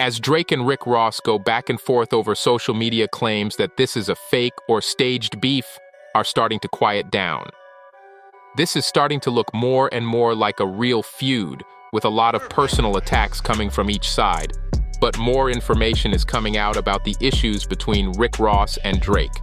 As Drake and Rick Ross go back and forth over social media, claims that this is a fake or staged beef are starting to quiet down. This is starting to look more and more like a real feud, with a lot of personal attacks coming from each side. But more information is coming out about the issues between Rick Ross and Drake.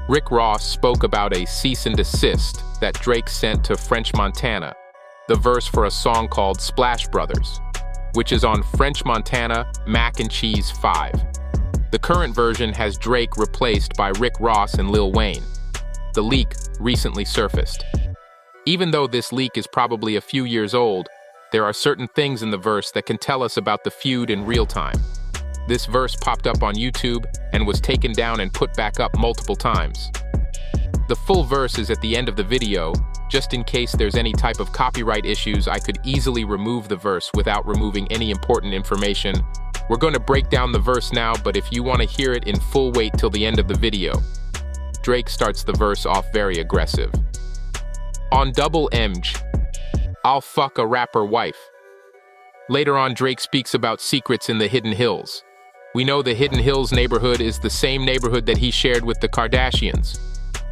Rick Ross spoke about a cease and desist that Drake sent to French Montana, the verse for a song called Splash Brothers, which is on French Montana Mac and Cheese 5. The current version has Drake replaced by Rick Ross and Lil Wayne. The leak recently surfaced. Even though this leak is probably a few years old, there are certain things in the verse that can tell us about the feud in real time. This verse popped up on YouTube and was taken down and put back up multiple times. The full verse is at the end of the video. Just in case there's any type of copyright issues, I could easily remove the verse without removing any important information. We're going to break down the verse now, but if you want to hear it in full, wait till the end of the video. Drake starts the verse off very aggressive. On double MJ, I'll fuck a rapper wife. Later on, Drake speaks about secrets in the Hidden Hills. We know the Hidden Hills neighborhood is the same neighborhood that he shared with the Kardashians.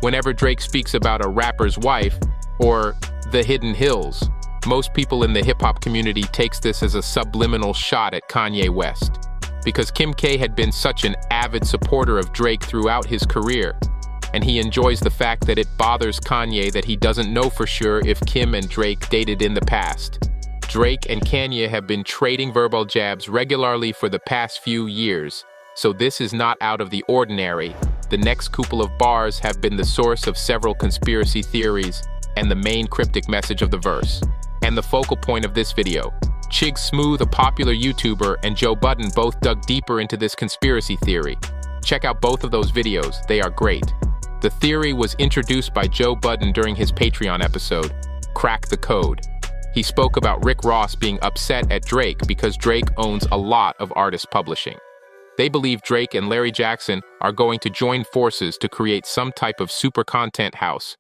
Whenever Drake speaks about a rapper's wife, or the Hidden Hills, most people in the hip-hop community takes this as a subliminal shot at Kanye West. Because Kim K had been such an avid supporter of Drake throughout his career, and he enjoys the fact that it bothers Kanye that he doesn't know for sure if Kim and Drake dated in the past. Drake and Kanye have been trading verbal jabs regularly for the past few years, so this is not out of the ordinary. The next couple of bars have been the source of several conspiracy theories and the main cryptic message of the verse. And the focal point of this video. Chig Smooth, a popular YouTuber, and Joe Budden both dug deeper into this conspiracy theory. Check out both of those videos, they are great. The theory was introduced by Joe Budden during his Patreon episode, Crack the Code. He spoke about Rick Ross being upset at Drake because Drake owns a lot of artist publishing. They believe Drake and Larry Jackson are going to join forces to create some type of super content house.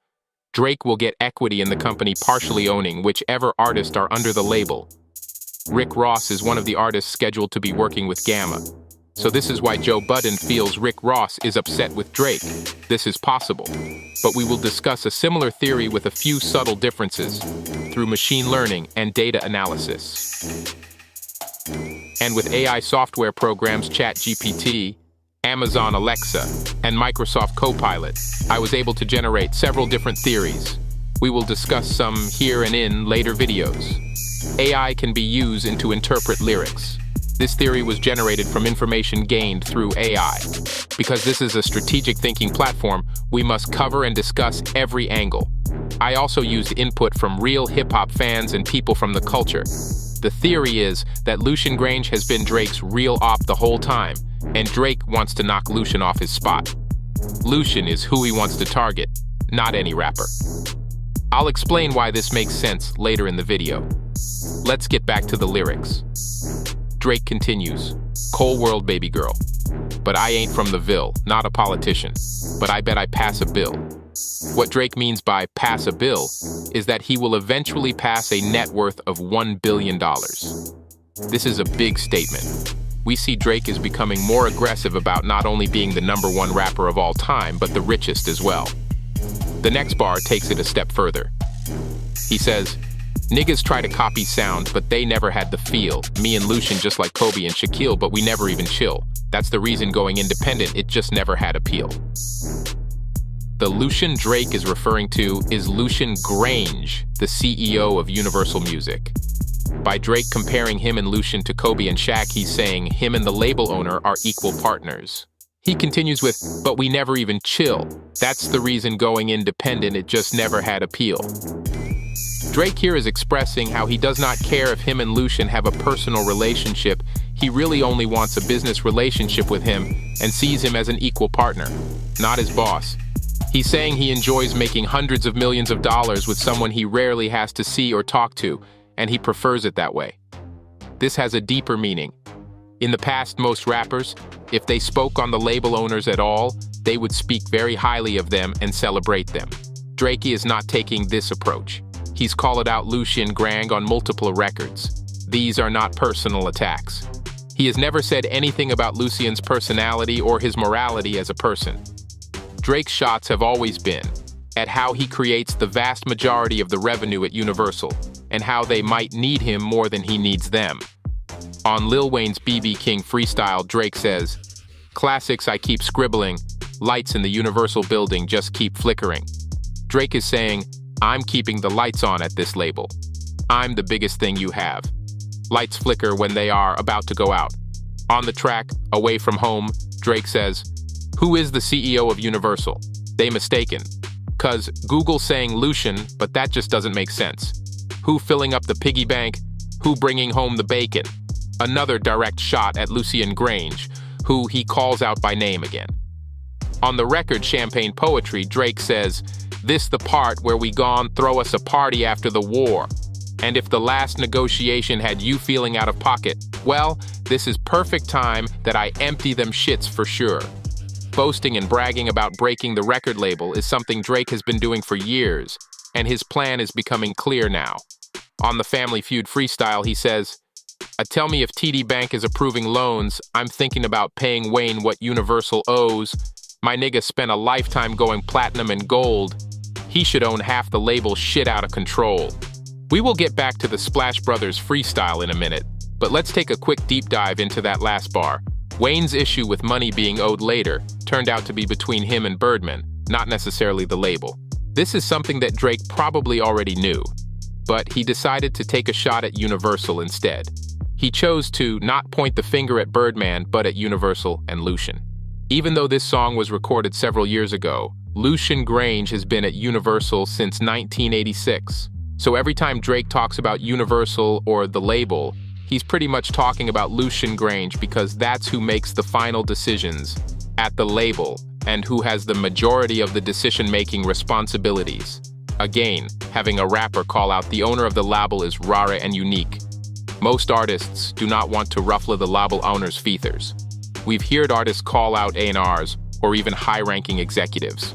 Drake will get equity in the company, partially owning whichever artists are under the label. Rick Ross is one of the artists scheduled to be working with Gamma. So this is why Joe Budden feels Rick Ross is upset with Drake. This is possible. But we will discuss a similar theory with a few subtle differences through machine learning and data analysis. And with AI software programs ChatGPT, Amazon Alexa, and Microsoft Copilot, I was able to generate several different theories. We will discuss some here and in later videos. AI can be used to interpret lyrics. This theory was generated from information gained through AI. Because this is a strategic thinking platform, we must cover and discuss every angle. I also used input from real hip-hop fans and people from the culture. The theory is that Lucian Grange has been Drake's real op the whole time, and Drake wants to knock Lucian off his spot. Lucian is who he wants to target, not any rapper. I'll explain why this makes sense later in the video. Let's get back to the lyrics. Drake continues, "Cold world baby girl. But I ain't from the Ville, not a politician. But I bet I pass a bill." What Drake means by pass a bill is that he will eventually pass a net worth of $1 billion. This is a big statement. We see Drake is becoming more aggressive about not only being the #1 rapper of all time, but the richest as well. The next bar takes it a step further. He says, "Niggas try to copy sound, but they never had the feel. Me and Lucian just like Kobe and Shaquille, but we never even chill. That's the reason going independent, it just never had appeal." The Lucian Drake is referring to is Lucian Grange, the CEO of Universal Music. By Drake comparing him and Lucian to Kobe and Shaq, he's saying him and the label owner are equal partners. He continues with, "But we never even chill. That's the reason going independent, it just never had appeal." Drake here is expressing how he does not care if him and Lucian have a personal relationship. He really only wants a business relationship with him and sees him as an equal partner, not his boss. He's saying he enjoys making hundreds of millions of dollars with someone he rarely has to see or talk to, and he prefers it that way. This has a deeper meaning. In the past, most rappers, if they spoke on the label owners at all, they would speak very highly of them and celebrate them. Drake is not taking this approach. He's called out Lucian Grange on multiple records. These are not personal attacks. He has never said anything about Lucian's personality or his morality as a person. Drake's shots have always been at how he creates the vast majority of the revenue at Universal and how they might need him more than he needs them. On Lil Wayne's BB King freestyle, Drake says, "Classics I keep scribbling, lights in the Universal building just keep flickering." Drake is saying, "I'm keeping the lights on at this label. I'm the biggest thing you have." Lights flicker when they are about to go out. On the track, Away From Home, Drake says, "Who is the CEO of Universal? They mistaken. 'Cause Google saying Lucian, but that just doesn't make sense. Who filling up the piggy bank? Who bringing home the bacon?" Another direct shot at Lucian Grange, who he calls out by name again. On the record Champagne Poetry, Drake says, "This the part where we gone throw us a party after the war. And if the last negotiation had you feeling out of pocket, well, this is perfect time that I empty them shits for sure." Boasting and bragging about breaking the record label is something Drake has been doing for years, and his plan is becoming clear now. On the Family Feud freestyle, he says, "Tell me if TD Bank is approving loans, I'm thinking about paying Wayne what Universal owes. My nigga spent a lifetime going platinum and gold. He should own half the label shit out of control." We will get back to the Splash Brothers freestyle in a minute, but let's take a quick deep dive into that last bar. Wayne's issue with money being owed later turned out to be between him and Birdman, not necessarily the label. This is something that Drake probably already knew, but he decided to take a shot at Universal instead. He chose to not point the finger at Birdman, but at Universal and Lucian. Even though this song was recorded several years ago, Lucian Grange has been at Universal since 1986. So every time Drake talks about Universal or the label, he's pretty much talking about Lucian Grange because that's who makes the final decisions at the label and who has the majority of the decision-making responsibilities. Again, having a rapper call out the owner of the label is rare and unique. Most artists do not want to ruffle the label owner's feathers. We've heard artists call out A&Rs or even high-ranking executives.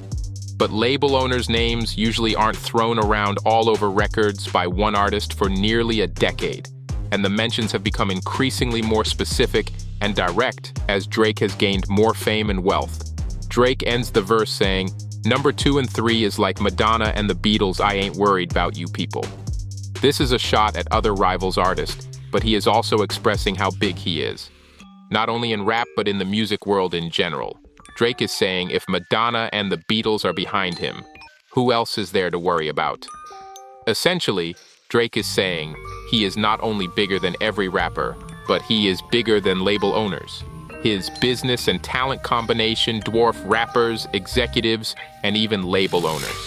But label owners' names usually aren't thrown around all over records by one artist for nearly a decade, and the mentions have become increasingly more specific and direct as Drake has gained more fame and wealth. Drake ends the verse saying, "Number 2 and 3 is like Madonna and the Beatles, I ain't worried about you people." This is a shot at other rivals artists, but he is also expressing how big he is. Not only in rap, but in the music world in general. Drake is saying if Madonna and the Beatles are behind him, who else is there to worry about? Essentially, Drake is saying he is not only bigger than every rapper, but he is bigger than label owners. His business and talent combination dwarf rappers, executives, and even label owners.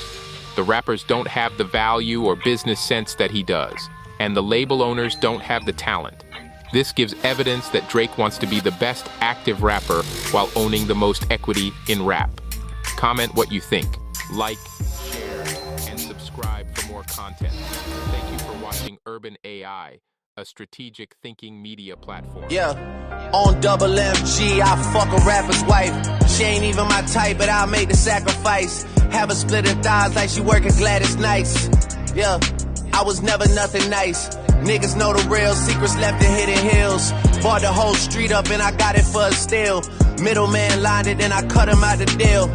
The rappers don't have the value or business sense that he does, and the label owners don't have the talent. This gives evidence that Drake wants to be the best active rapper while owning the most equity in rap. Comment what you think. Like, share, and subscribe for more content. Thank you for watching Urban AI, a strategic thinking media platform. Yeah, on double MG, I fuck a rapper's wife. She ain't even my type, but I'll make the sacrifice. Have her split her thighs like she working Gladys Knights. Yeah, I was never nothing nice. Niggas know the real secrets left in hidden hills. Bought the whole street up and I got it for a steal. Middleman lined it and I cut him out the deal.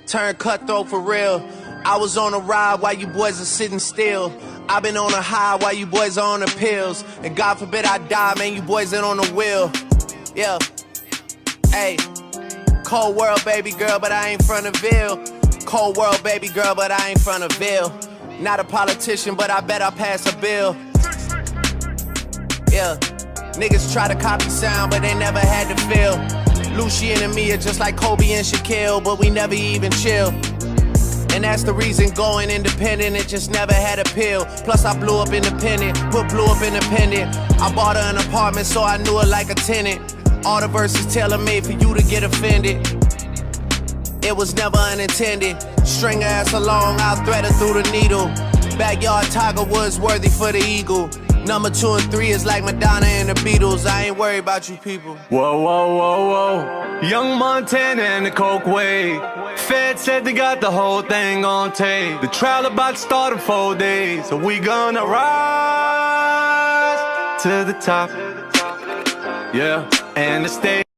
Turn cutthroat for real. I was on a ride while you boys are sitting still. I've been on a high while you boys are on the pills. And God forbid I die, man, you boys ain't on the wheel. Yeah, hey, cold world, baby girl, but I ain't from the Ville. Cold world, baby girl, but I ain't from the Ville. Not a politician, but I bet I pass a bill. Yeah, niggas try to copy sound, but they never had to feel. Lucian and me are just like Kobe and Shaquille, but we never even chill. And that's the reason going independent, it just never had appeal. Plus I blew up independent, blew up independent. I bought her an apartment, so I knew her like a tenant. All the verses tailor-made for you to get offended. It was never unintended. String her ass along, I'll thread her through the needle. Backyard Tiger Woods worthy for the eagle. Number 2 and 3 is like Madonna and the Beatles. I ain't worried about you people. Whoa, whoa, whoa, whoa. Young Montana and the Coke Way. Fed said they got the whole thing on tape. The trial about to start in 4 days. So we gonna rise to the top. Yeah, and the stage